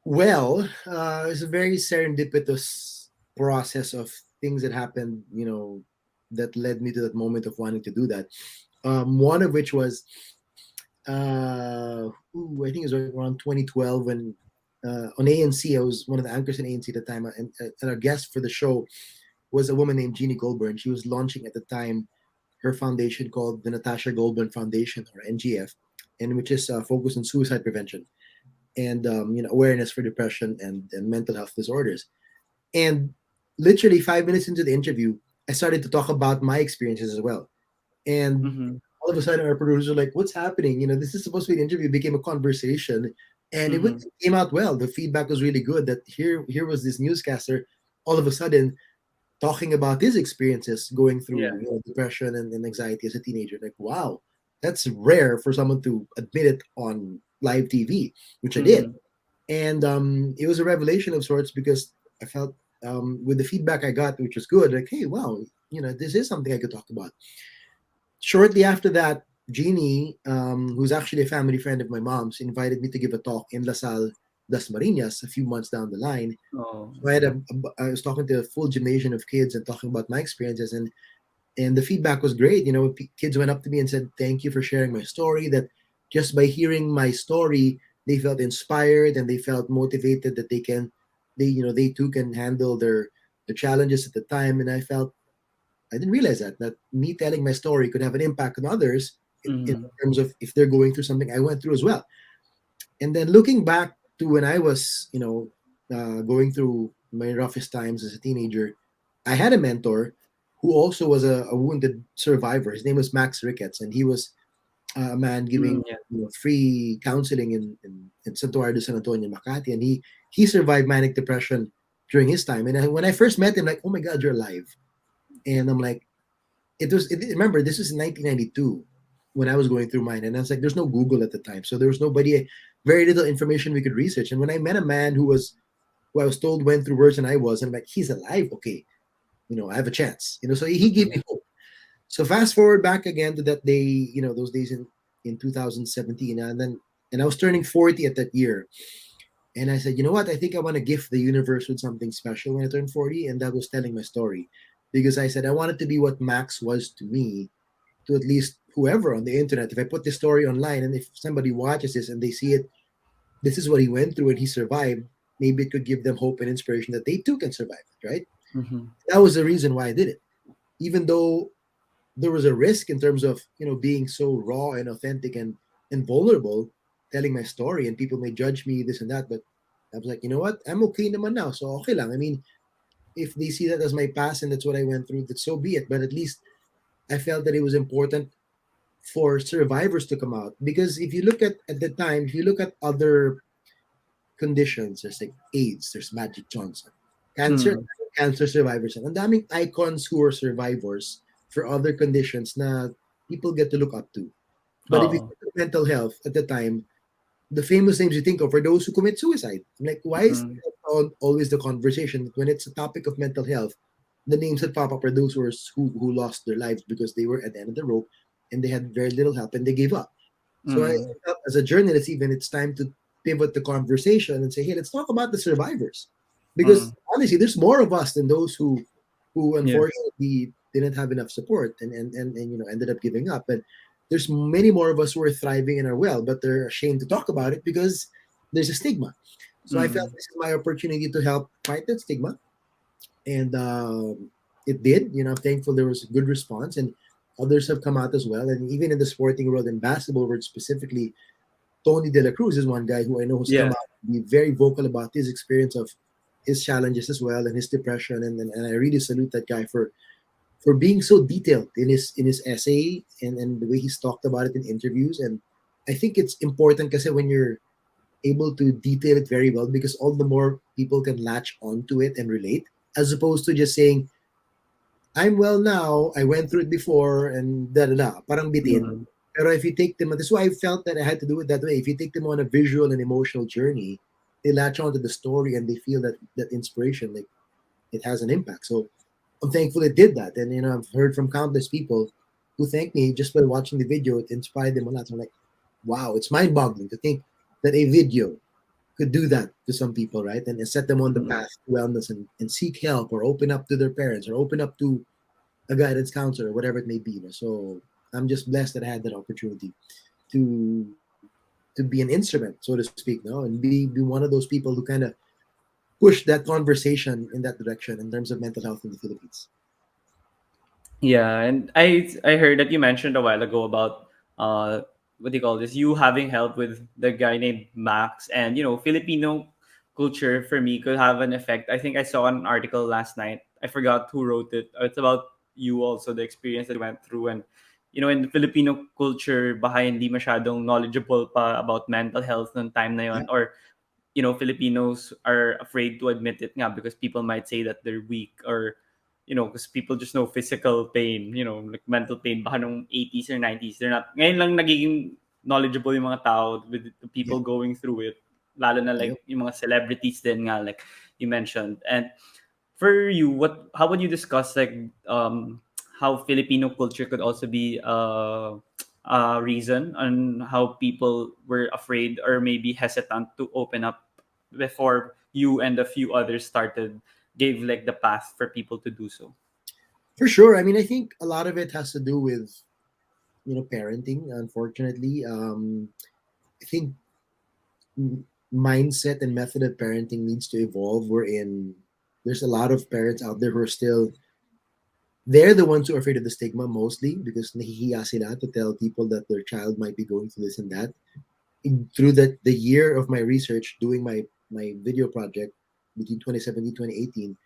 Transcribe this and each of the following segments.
It's a very serendipitous process of things that happened, that led me to that moment of wanting to do that. One of which was, I think it was around 2012 when on ANC, I was one of the anchors in ANC at the time, and our guest for the show was a woman named Jeannie Goldburn. She was launching at the time her foundation called the Natasha Goldburn Foundation, or NGF, and which is focused on suicide prevention and awareness for depression and mental health disorders. And literally 5 minutes into the interview, I started to talk about my experiences as well. And Mhm. all of a sudden, our producer was like, "What's happening? This is supposed to be an interview." It became a conversation, and Mhm. it came out well. The feedback was really good. That here was this newscaster, all of a sudden talking about his experiences going Yeah. through depression and anxiety as a teenager. Like, wow, that's rare for someone to admit it on live TV, which I did. Mhm. And it was a revelation of sorts because I felt with the feedback I got, which was good, like, hey, wow, this is something I could talk about. Shortly after that, Jeannie, who's actually a family friend of my mom's, invited me to give a talk in La Salle, Das Marinas, a few months down the line. Oh. So I was talking to a full gymnasium of kids and talking about my experiences, and the feedback was great. Kids went up to me and said, "Thank you for sharing my story." That just by hearing my story, they felt inspired and they felt motivated that they too can handle their challenges at the time. And I didn't realize that me telling my story could have an impact on others in Mhm. terms of if they're going through something I went through as well. And then looking back to when I was, going through my roughest times as a teenager, I had a mentor who also was a wounded survivor. His name was Max Ricketts, and he was a man Mm, giving yeah. free counseling in Santuario de San Antonio, Makati, and he survived manic depression during his time. And when I first met him, like, oh my God, you're alive, and I'm like, remember, this was in 1992 when I was going through mine, and I was like, there's no Google at the time, so there was nobody, very little information we could research. And when I met a man who I was told went through worse than I was, and I'm like, he's alive, okay, I have a chance, so he gave Mhm. me hope. So fast forward back again to that day, those days in 2017, and I was turning 40 at that year, and I said, you know what? I think I want to gift the universe with something special when I turn 40, and that was telling my story, because I said I wanted to be what Max was to me, to at least whoever on the internet. If I put this story online and if somebody watches this and they see it, this is what he went through and he survived, maybe it could give them hope and inspiration that they too can survive it, right? Mhm. That was the reason why I did it. Even though there was a risk in terms of, being so raw and authentic and vulnerable, telling my story, and people may judge me, this and that, but I was like, you know what? I'm okay naman now. So okay lang. I mean, if they see that as my past and that's what I went through, that so be it. But at least I felt that it was important for survivors to come out, because if you look at the time, if you look at other conditions, there's like AIDS, there's Magic Johnson, cancer, Mm. cancer survivors, and ang daming icons who are survivors for other conditions na people get to look up to. But if you Oo. look at mental health at the time, the famous names you think of are those who commit suicide. I'm like, why is Mm. that always the conversation when it's a topic of mental health? The names that pop up are those who lost their lives because they were at the end of the rope and they had very little help and they gave up. So I Mm. felt as a journalist, even it's time to pivot the conversation and say, hey, let's talk about the survivors, because Mm. honestly, there's more of us than those who Yeah. unfortunately didn't have enough support and ended up giving up. But there's many more of us who are thriving and are well, but they're ashamed to talk about it because there's a stigma. So I felt Mm. this is my opportunity to help fight that stigma, and it did. I'm thankful there was a good response, and others have come out as well. And even in the sporting world, in basketball world specifically, Tony De La Cruz is one guy who I know has come Yeah. out to be very vocal about his experience of his challenges as well and his depression, and I really salute that guy for being so detailed in his essay and the way he's talked about it in interviews. And I think it's important because when you're able to detail it very well, because all the more people can latch onto it and relate, as opposed to just saying, I'm well now, I went through it before, and da da da, parang bitin. Mm. Pero if you take them, that's why I felt that I had to do it that way. If you take them on a visual and emotional journey, they latch onto the story and they feel that inspiration, like it has an impact. So I'm thankful it did that. And I've heard from countless people who thank me just by watching the video. It inspired them a lot. So I'm like, wow, it's mind-boggling to think that a video could do that to some people, right? And set them on the Mm-mm. path to wellness and seek help or open up to their parents or open up to a guidance counselor or whatever it may be. No? So I'm just blessed that I had that opportunity to to be an instrument, so to speak, no, and be one of those people who kind of push that conversation in that direction in terms of mental health in the Philippines. Yeah, and I heard that you mentioned a while ago about what do you call this? You having help with the guy named Max, and Filipino culture for me could have an effect. I think I saw an article last night. I forgot who wrote it. It's about you also, the experience that you went through, and in the Filipino culture, baka hindi masyadong knowledgeable pa about mental health ng time na Yeah, yon, or Filipinos are afraid to admit it nga because people might say that they're weak, or because people just know physical pain, like mental pain baka nung 80s or 90s. They're not, ngayon lang nagiging knowledgeable yung mga tao with the yeah, people going through it, lalo na yep. like yung mga celebrities din nga, like you mentioned. And for you, how would you discuss like how Filipino culture could also be a reason on how people were afraid or maybe hesitant to open up before you and a few others started, gave like the path for people to do so? For sure. I mean, I think a lot of it has to do with parenting. Unfortunately, I think mindset and method of parenting needs to evolve. There's a lot of parents out there who are still they're the ones who are afraid of the stigma mostly because nahihiya sila to tell people that their child might be going through this and that. Through the year of my research doing my video project between 2017 2018,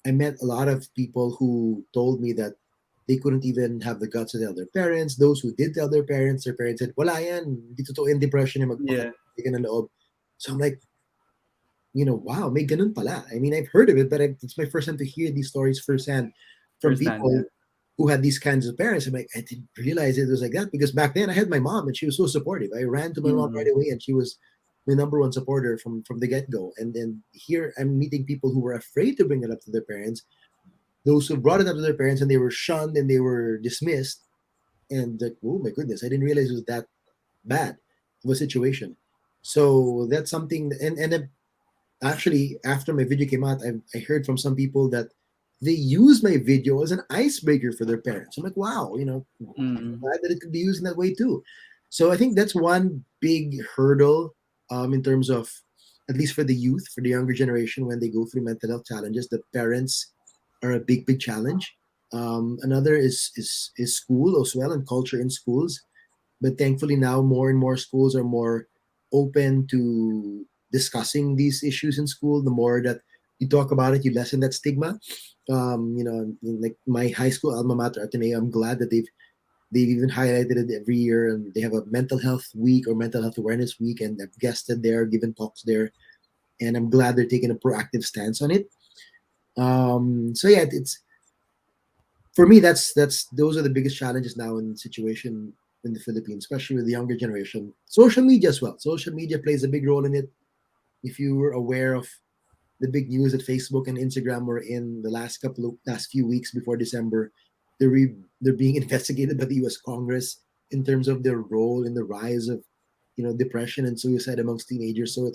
I met a lot of people who told me that they couldn't even have the guts to tell their parents. Those who did tell their parents said, wala yan, di totoo yung depression yung Yeah, magpaka ng loob. So I'm like, wow, may ganun pala. I mean, I've heard of it, but it's my first time to hear these stories firsthand from firsthand, yeah. people who had these kinds of parents. I'm like, I didn't realize it was like that because back then I had my mom and she was so supportive. I ran to my mom Mm-hmm. right away and she was my number one supporter from the get go. And then here I'm meeting people who were afraid to bring it up to their parents, those who brought it up to their parents and they were shunned and they were dismissed. And like, oh my goodness, I didn't realize it was that bad of a situation. So that's something, and then actually after my video came out, I heard from some people that they use my video as an icebreaker for their parents. I'm like, wow, Mm-hmm. glad that it could be used in that way too. So I think that's one big hurdle in terms of at least for the youth, for the younger generation when they go through mental health challenges. The parents are a big challenge. Another is school as well and culture in schools. But thankfully now more and more schools are more open to discussing these issues in school. The more that you talk about it, you lessen that stigma. Like my high school alma mater Ateneo, I'm glad that they've even highlighted it every year, and they have a mental health week or mental health awareness week, and I've guested there, given talks there, and I'm glad they're taking a proactive stance on it. So yeah, it's for me that's those are the biggest challenges now in the situation in the Philippines, especially with the younger generation. Social media as well. Social media plays a big role in it. If you were aware of the big news that Facebook and Instagram were in the last few weeks before December, they're being investigated by the U.S. Congress in terms of their role in the rise of depression and suicide amongst teenagers. So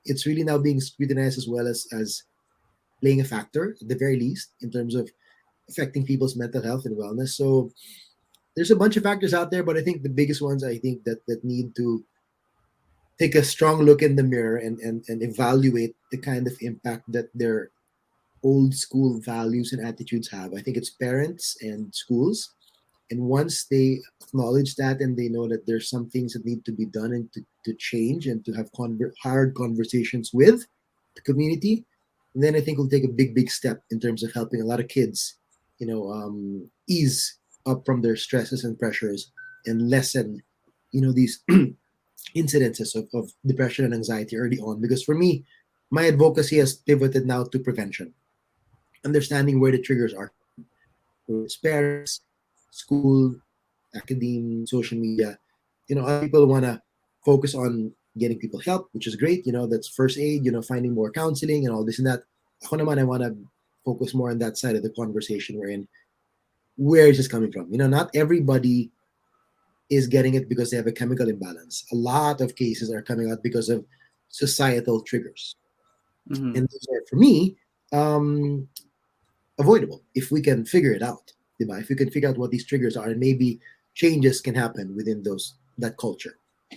it's really now being scrutinized as well as playing a factor at the very least in terms of affecting people's mental health and wellness. So there's a bunch of factors out there, but I think the biggest ones I think that need to take a strong look in the mirror and evaluate the kind of impact that their old school values and attitudes have. I think it's parents and schools. And once they acknowledge that and they know that there's some things that need to be done and to change and to have hard conversations with the community, then I think we'll take a big step in terms of helping a lot of kids, ease up from their stresses and pressures and lessen, these incidences of depression and anxiety early on. Because for me, my advocacy has pivoted now to prevention, understanding where the triggers are coming, whether it's parents, school, academe, social media. Other people want to focus on getting people help, which is great. That's first aid, finding more counseling and all this and that. Ako naman, I want to focus more on that side of the conversation we're in. Where is this coming from? Not everybody is getting it because they have a chemical imbalance. A lot of cases are coming out because of societal triggers. Mm-hmm. And those are, for me, um, avoidable if we can figure it out. Diba? If we can figure out what these triggers are, and maybe changes can happen within that culture.